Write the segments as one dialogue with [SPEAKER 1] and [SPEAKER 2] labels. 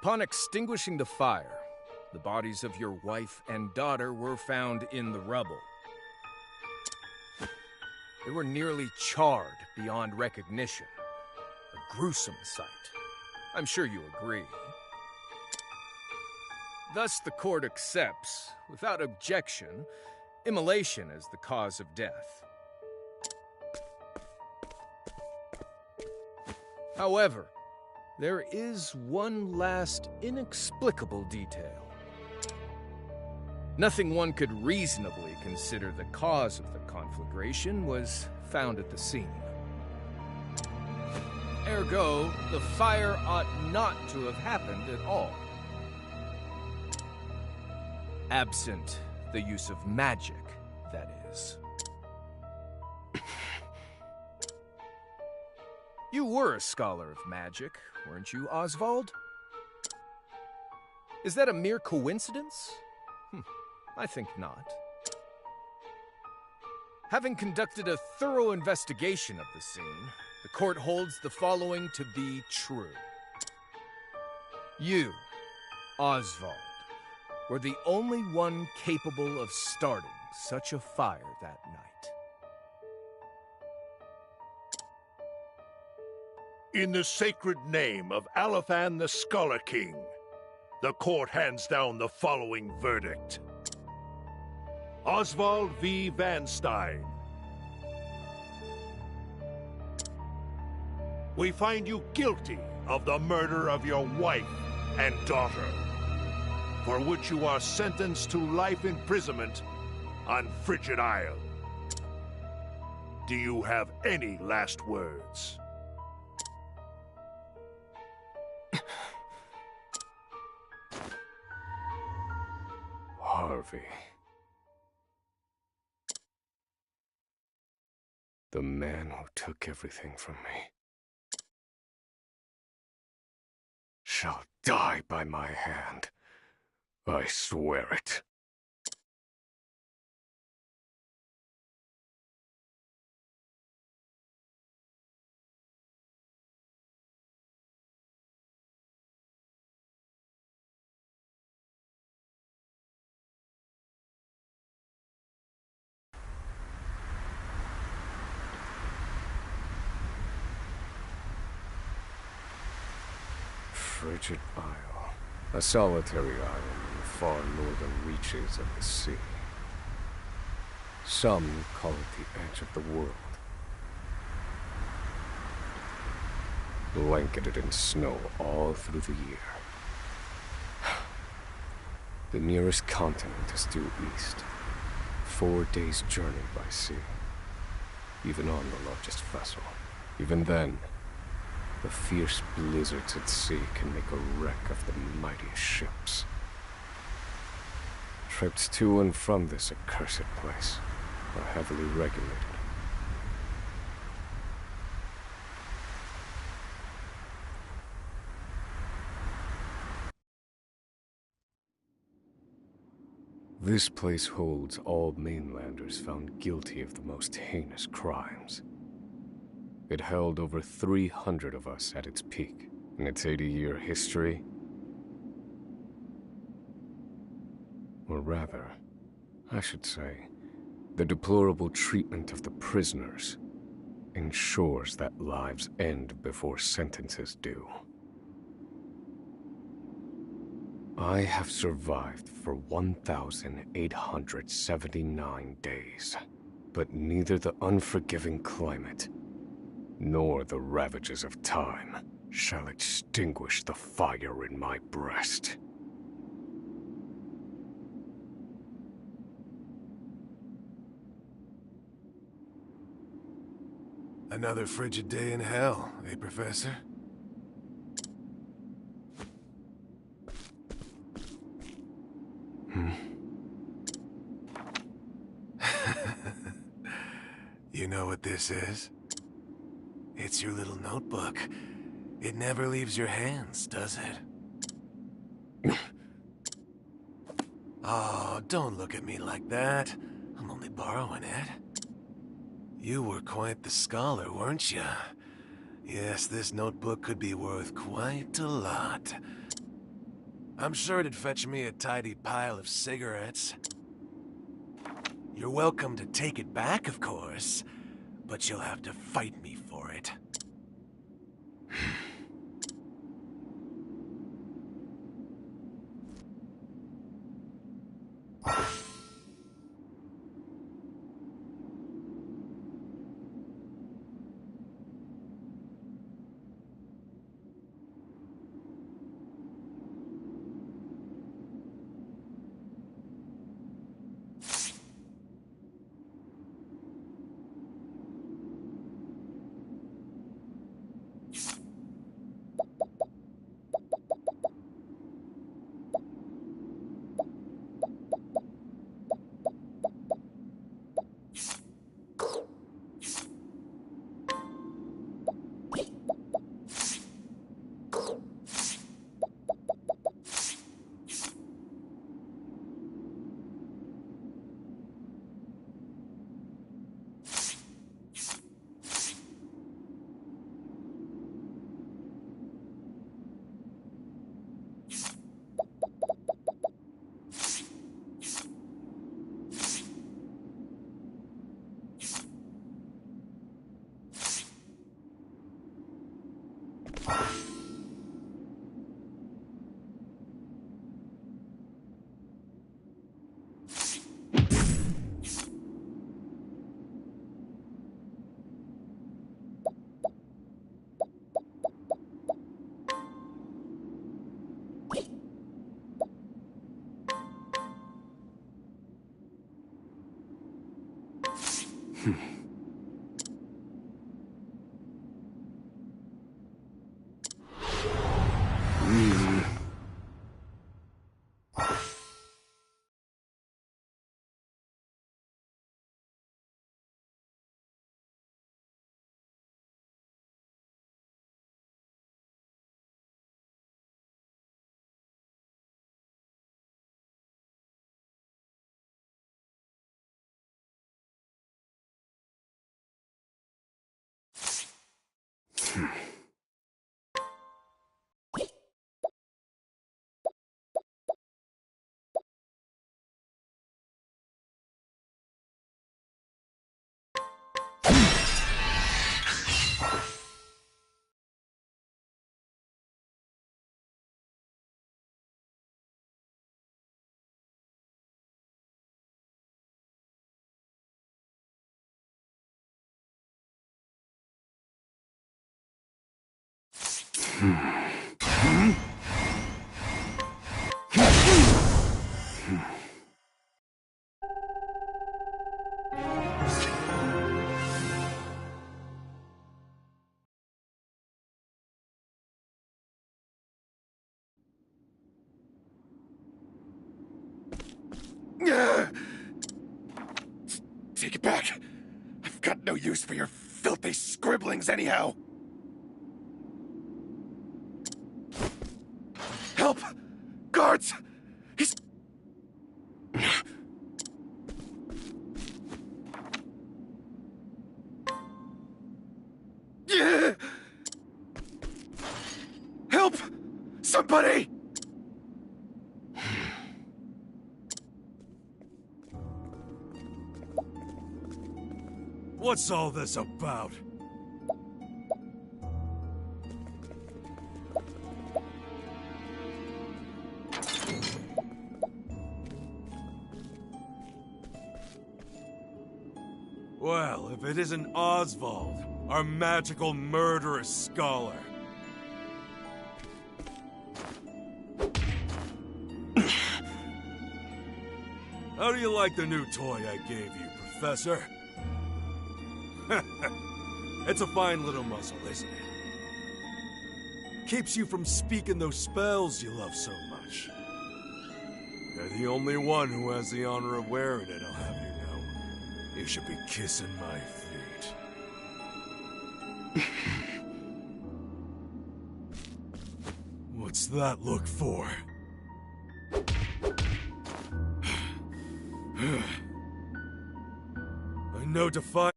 [SPEAKER 1] Upon extinguishing the fire, the bodies of your wife and daughter were found in the rubble. They were nearly charred beyond recognition. A gruesome sight. I'm sure you agree. Thus, the court accepts, without objection, immolation as the cause of death. However, there is one last inexplicable detail. Nothing one could reasonably consider the cause of the conflagration was found at the scene. Ergo, the fire ought not to have happened at all. Absent the use of magic, that is. You were a scholar of magic, weren't you, Osvald? Is that a mere coincidence? I think not. Having conducted a thorough investigation of the scene, the court holds the following to be true. You, Osvald, were the only one capable of starting such a fire that night.
[SPEAKER 2] In the sacred name of Alephan the Scholar King, the court hands down the following verdict. Osvald V. Van Stein. We find you guilty of the murder of your wife and daughter, for which you are sentenced to life imprisonment on Frigid Isle. Do you have any last words?
[SPEAKER 3] Harvey. The man who took everything from me shall die by my hand. I swear it. Frigid Isle, a solitary island in the far northern reaches of the sea. Some call it the edge of the world. Blanketed in snow all through the year. The nearest continent is due east. 4 days' journey by sea. Even on the largest vessel. Even then, the fierce blizzards at sea can make a wreck of the mightiest ships. Trips to and from this accursed place are heavily regulated. This place holds all mainlanders found guilty of the most heinous crimes. It held over 300 of us at its peak in its 80-year history. Or rather, I should say, the deplorable treatment of the prisoners ensures that lives end before sentences do. I have survived for 1,879 days, but neither the unforgiving climate nor the ravages of time shall extinguish the fire in my breast.
[SPEAKER 4] Another frigid day in hell, eh, Professor? You know what this is? It's your little notebook. It never leaves your hands, does it? Oh, don't look at me like that. I'm only borrowing it. You were quite the scholar, weren't you? Yes, this notebook could be worth quite a lot. I'm sure it'd fetch me a tidy pile of cigarettes. You're welcome to take it back, of course, but you'll have to fight me for it.
[SPEAKER 5] Take it back. I've got no use for your filthy scribblings anyhow. Help! Guards! He's... Help! Somebody!
[SPEAKER 2] What's all this about? Well, if it isn't Osvald, our magical murderous scholar. How do you like the new toy I gave you, Professor? It's a fine little muzzle, isn't it? Keeps you from speaking those spells you love so much. You're the only one who has the honor of wearing it, I'll have you know. You should be kissing my feet. What's that look for? I know to find...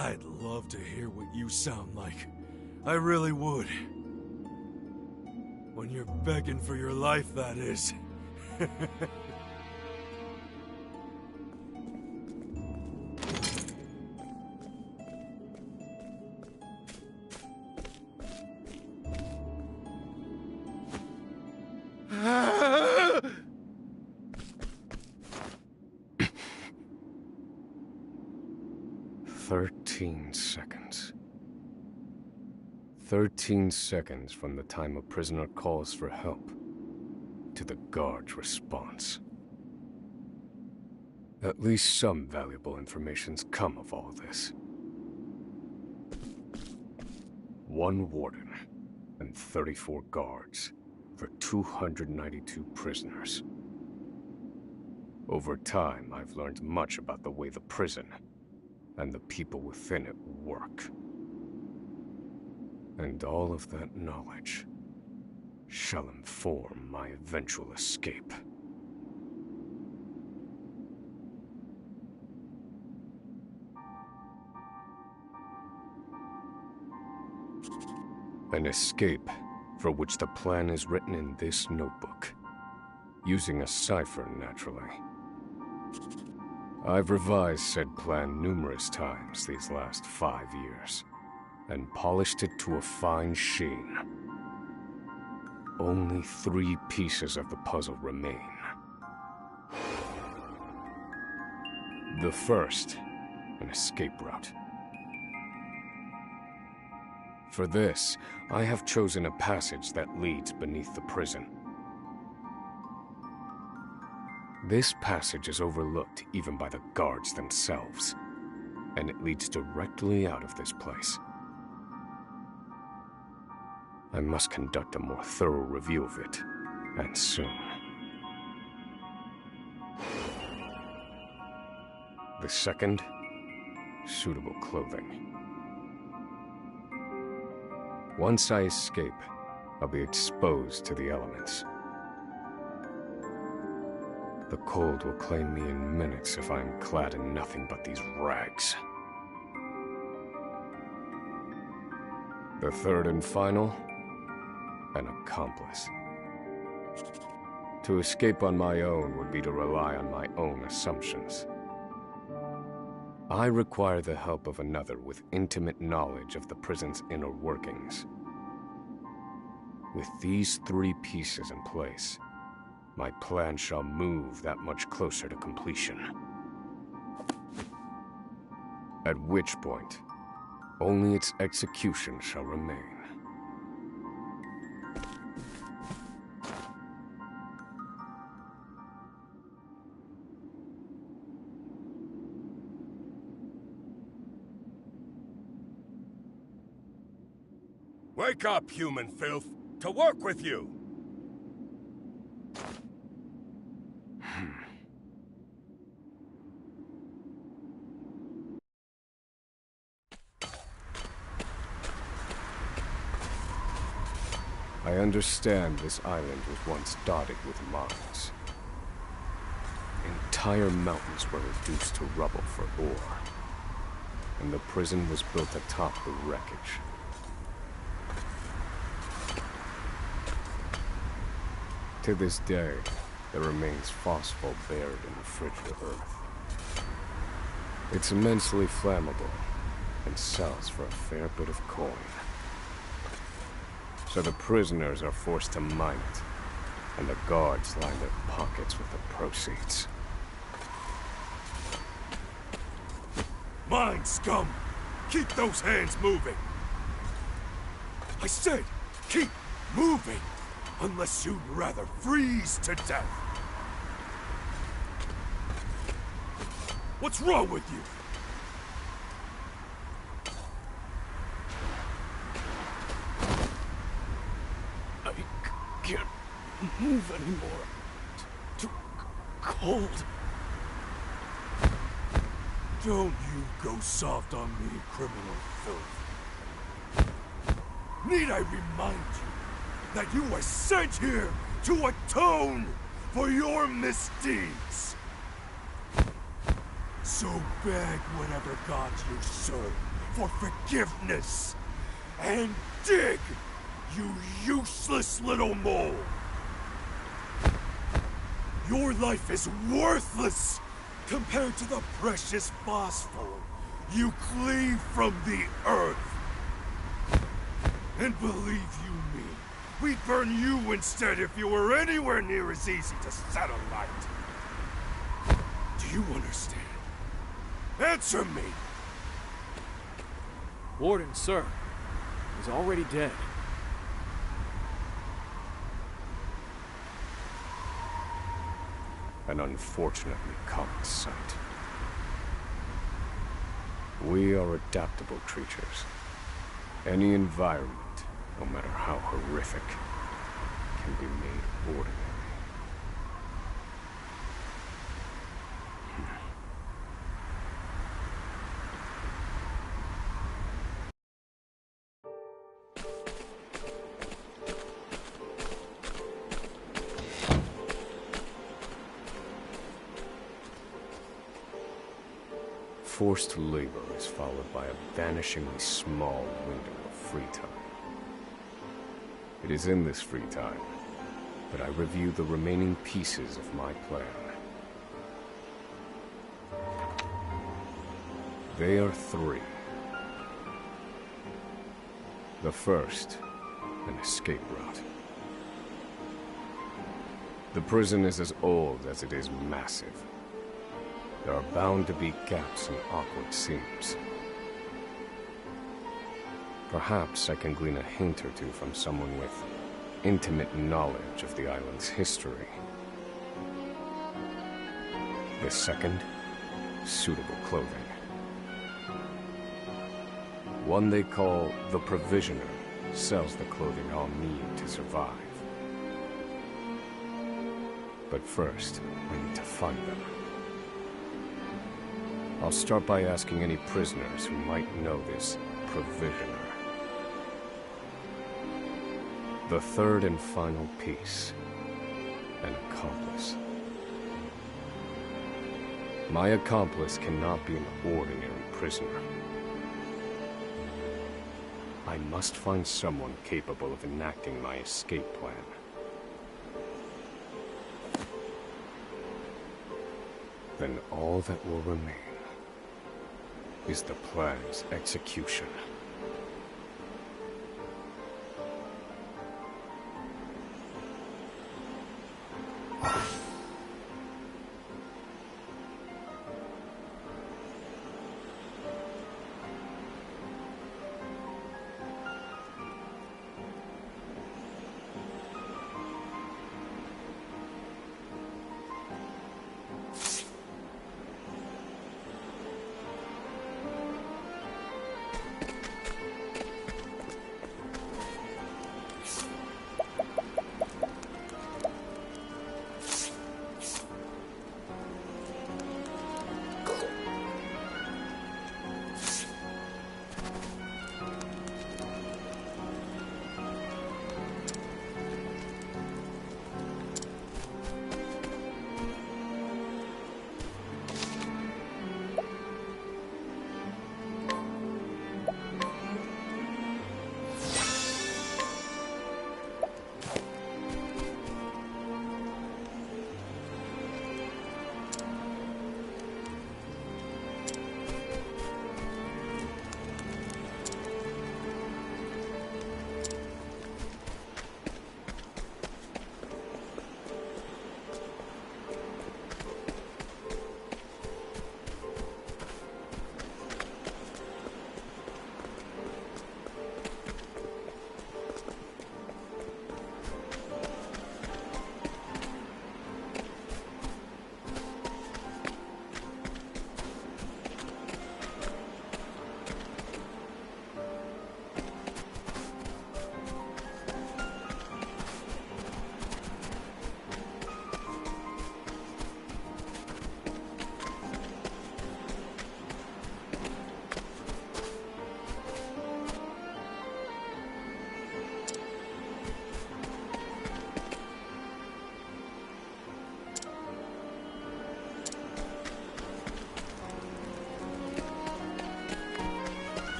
[SPEAKER 6] I'd love to hear what you sound like. I really would. When you're begging for your life, that is.
[SPEAKER 3] Seconds. 13 seconds from the time a prisoner calls for help to the guard's response. At least some valuable information's come of all this. One warden and 34 guards for 292 prisoners. Over time, I've learned much about the way the prison and the people within it work. And all of that knowledge shall inform my eventual escape. An escape for which the plan is written in this notebook, using a cipher, naturally. I've revised said plan numerous times these last 5 years, and polished it to a fine sheen. Only 3 pieces of the puzzle remain. The first, an escape route. For this, I have chosen a passage that leads beneath the prison. This passage is overlooked even by the guards themselves, and it leads directly out of this place. I must conduct a more thorough review of it, and soon. The second, suitable clothing. Once I escape, I'll be exposed to the elements. The cold will claim me in minutes if I'm clad in nothing but these rags. The third and final, an accomplice. To escape on my own would be to rely on my own assumptions. I require the help of another with intimate knowledge of the prison's inner workings. With these 3 pieces in place, my plan shall move that much closer to completion. At which point, only its execution shall remain.
[SPEAKER 2] Wake up, human filth! To work with you!
[SPEAKER 3] I understand this island was once dotted with mines. Entire mountains were reduced to rubble for ore, and the prison was built atop the wreckage. To this day, there remains phosphor buried in the frigid earth. It's immensely flammable, and sells for a fair bit of coin. So the prisoners are forced to mine it, and the guards line their pockets with the proceeds.
[SPEAKER 2] Mine, scum! Keep those hands moving! I said, keep moving! Unless you'd rather freeze to death! What's wrong with you?
[SPEAKER 6] Can't move anymore. Too cold.
[SPEAKER 2] Don't you go soft on me, criminal filth. Need I remind you that you were sent here to atone for your misdeeds?
[SPEAKER 6] So beg whatever gods you serve for forgiveness. And dig, you useless little mole! Your life is worthless compared to the precious phosphor you cleave from the earth. And believe you me, we'd burn you instead if you were anywhere near as easy to set alight. Do you understand? Answer me!
[SPEAKER 7] Warden, sir. He's already dead.
[SPEAKER 3] An unfortunately common sight. We are adaptable creatures. Any environment, no matter how horrific, can be made ordinary. Forced labor is followed by a vanishingly small window of free time. It is in this free time that I review the remaining pieces of my plan. They are three. The first, an escape route. The prison is as old as it is massive. There are bound to be gaps and awkward seams. Perhaps I can glean a hint or two from someone with intimate knowledge of the island's history. The second, suitable clothing. One they call the Provisioner sells the clothing I'll need to survive. But first, I need to find them. I'll start by asking any prisoners who might know this Provisioner. The third and final piece, an accomplice. My accomplice cannot be an ordinary prisoner. I must find someone capable of enacting my escape plan. Then all that will remain is the plan's execution.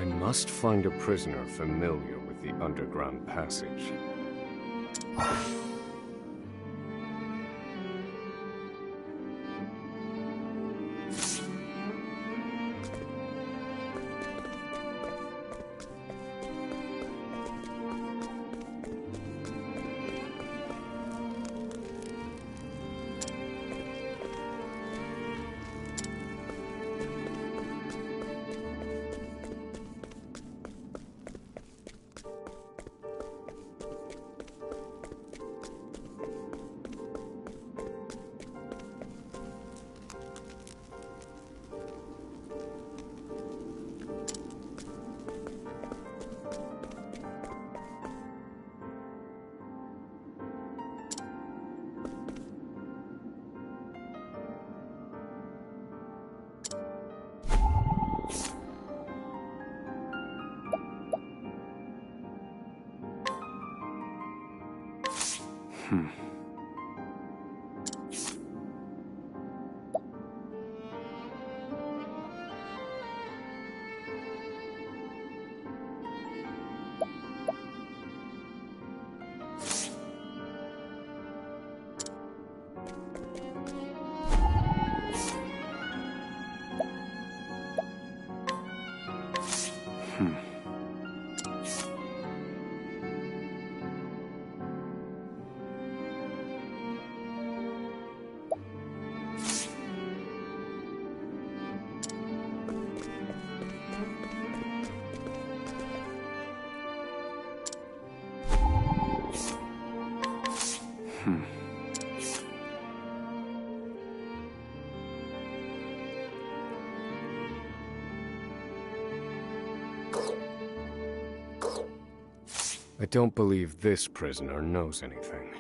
[SPEAKER 3] I must find a prisoner familiar with the underground passage. I don't believe this prisoner knows anything.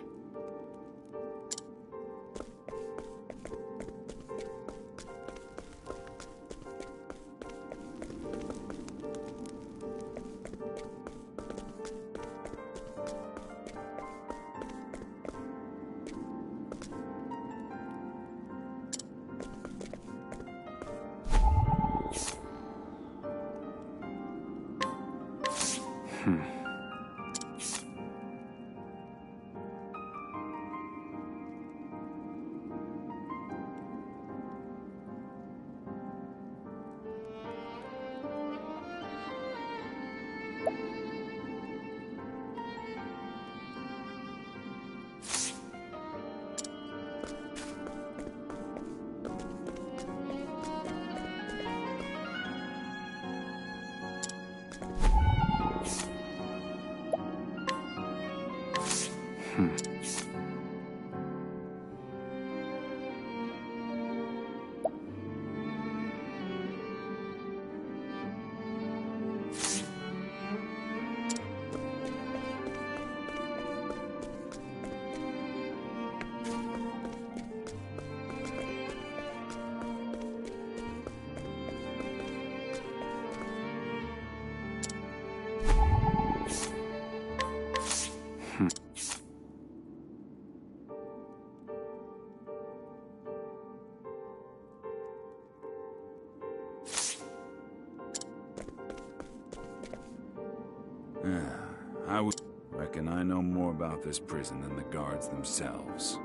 [SPEAKER 8] I reckon I know more about this prison than the guards themselves.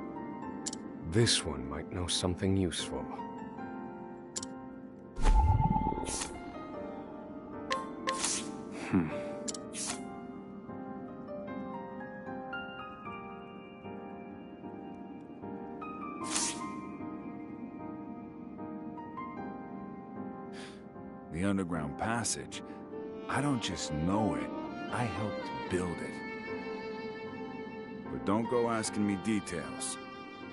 [SPEAKER 3] This one might know something useful.
[SPEAKER 8] The underground passage, I don't just know it, I helped build it. But don't go asking me details.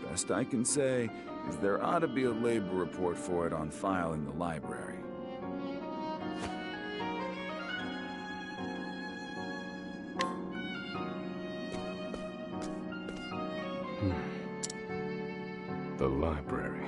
[SPEAKER 8] Best I can say is there ought to be a labor report for it on file in the library.
[SPEAKER 3] The library.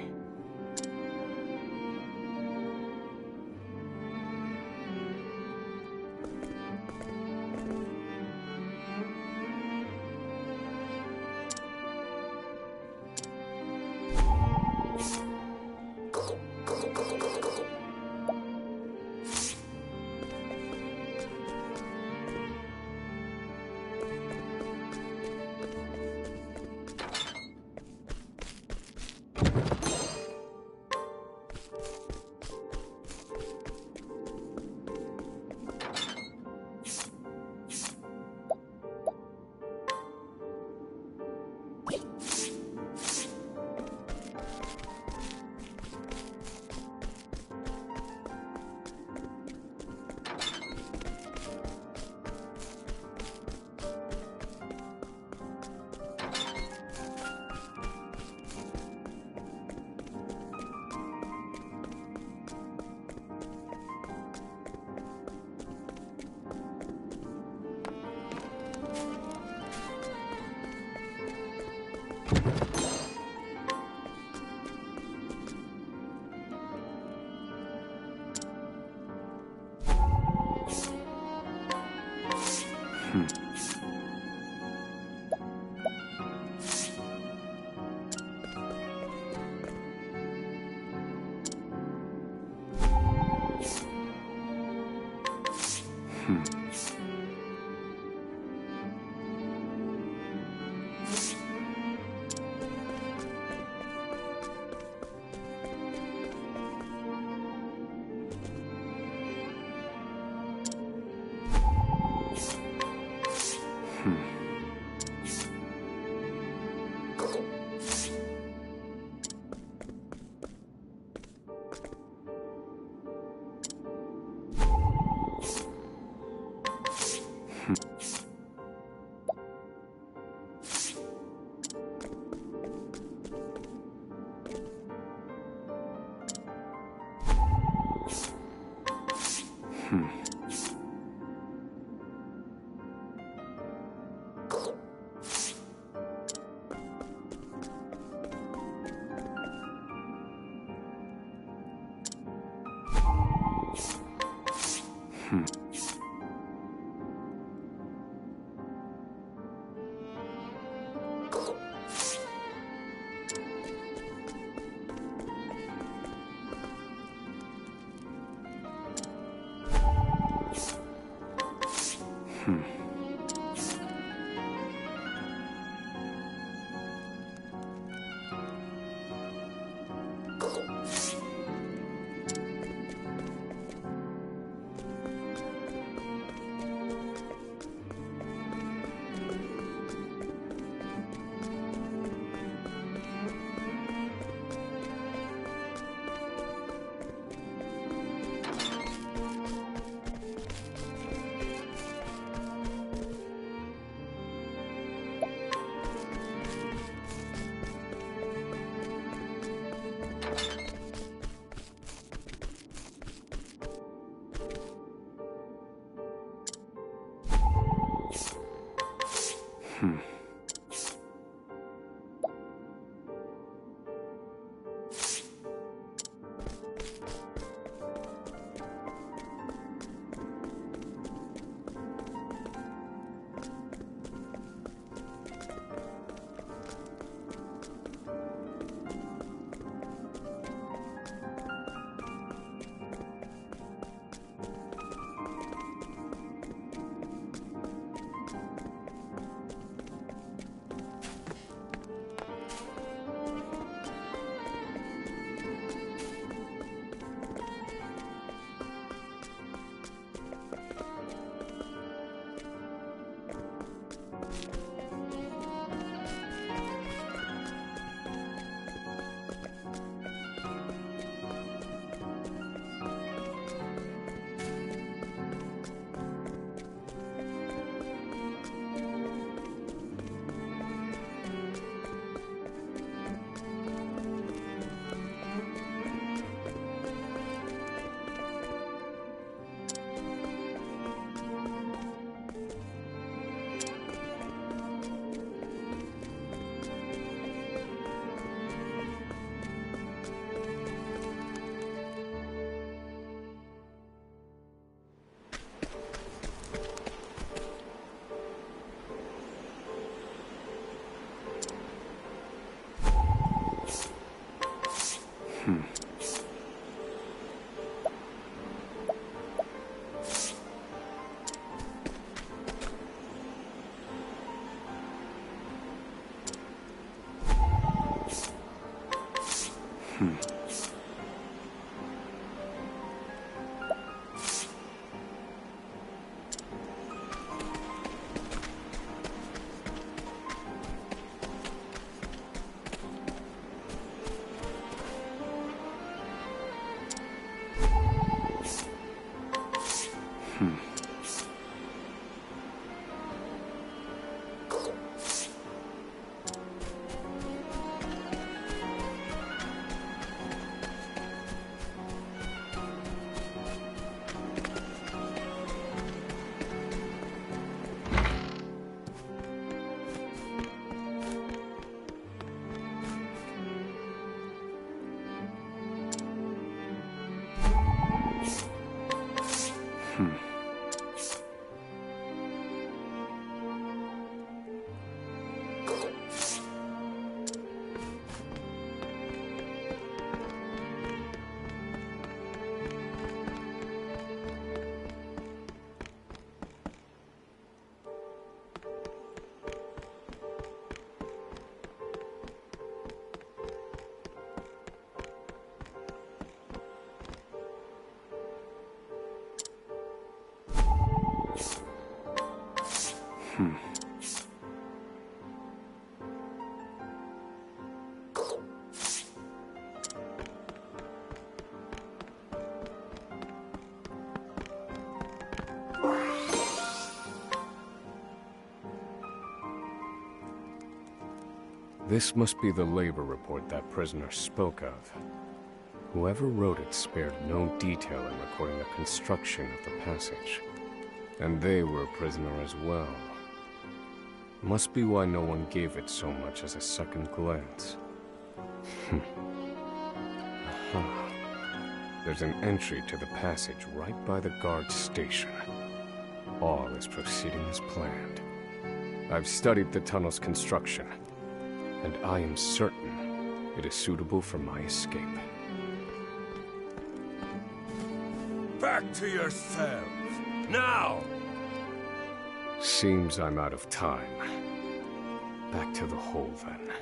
[SPEAKER 3] This must be the labor report that prisoner spoke of. Whoever wrote it spared no detail in recording the construction of the passage. And they were a prisoner as well. Must be why no one gave it so much as a second glance. Aha. There's an entry to the passage right by the guard station. All is proceeding as planned. I've studied the tunnel's construction, and I am certain it is suitable for my escape.
[SPEAKER 2] Back to your cells, now!
[SPEAKER 3] Seems I'm out of time. Back to the hole, then.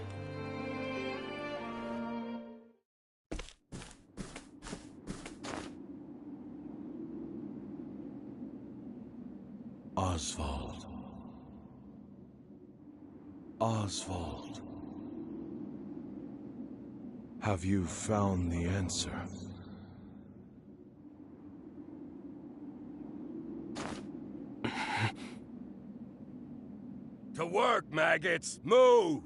[SPEAKER 6] Osvald. Osvald. Have you found the answer?
[SPEAKER 2] To work, maggots! Move!